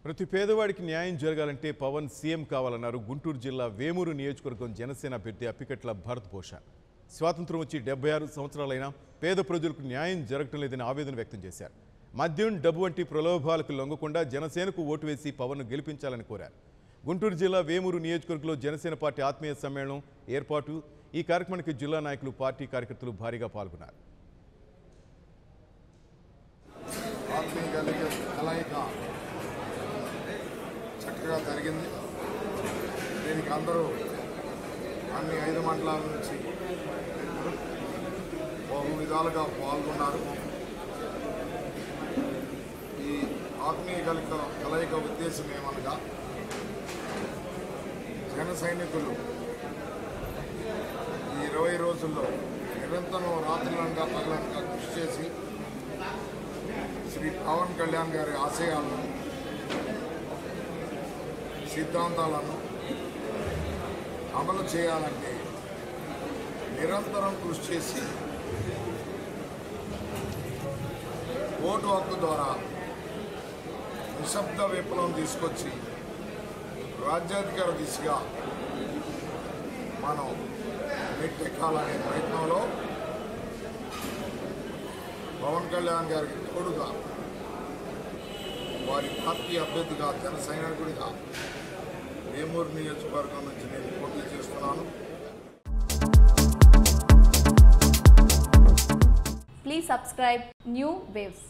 ప్రతి పేదవాడికి న్యాయం జరగాలంటే పవన్ సీఎం కావాలన్నారు గుంటూరు జిల్లా వేమూరు నియోజకవర్గం జనసేన అభ్యర్థి అప్పికట్ల భరత్ భూషణ్. స్వాతంత్రం వచ్చి 76 సంవత్సరాలైనా పేద ప్రజలకు న్యాయం జరగటం లేదని ఆవేదన వ్యక్తం చేశారు. మద్యం, డబ్బు వంటి ప్రలోభాలకు లొంగకుండా జనసేనకు ఓటు వేసి పవన్ను గెలిపించాలని కోరారు. గుంటూరు జిల్లా వేమూరు నియోజకవర్గంలో జనసేన పార్టీ ఆత్మీయ సమ్మేళనం ఏర్పాటు. ఈ కార్యక్రమానికి జిల్లా నాయకులు, పార్టీ కార్యకర్తలు భారీగా పాల్గొన్నారు. చక్కగా జరిగింది. దీనికి అందరూ అన్ని 5 మండలాల నుంచి బహు విధాలుగా పాల్గొన్నారు. ఈ ఆత్మీయ కలయిక ఉద్దేశం ఏమనగా జన సైనికులు ఈ 20 రోజుల్లో నిరంతరం రాత్రులంగా పగలంగా కృషి చేసి శ్రీ పవన్ కళ్యాణ్ గారి ఆశయాలను, సిద్ధాంతాలను అమలు చేయాలంటే నిరంతరం కృషి చేసి ఓటు హక్కు ద్వారా నిశ్శబ్ద విప్లవం తీసుకొచ్చి రాజ్యాధికార దిశగా మనం మెట్టెక్కాలనే ప్రయత్నంలో పవన్ కళ్యాణ్ గారికి తోడుగా వారి పార్టీ అభ్యర్థిగా, జన సైనికుడిగా వేమూరు నియోజకవర్గం నుంచి నేను పోటీ చేస్తున్నాను. Please subscribe New Waves.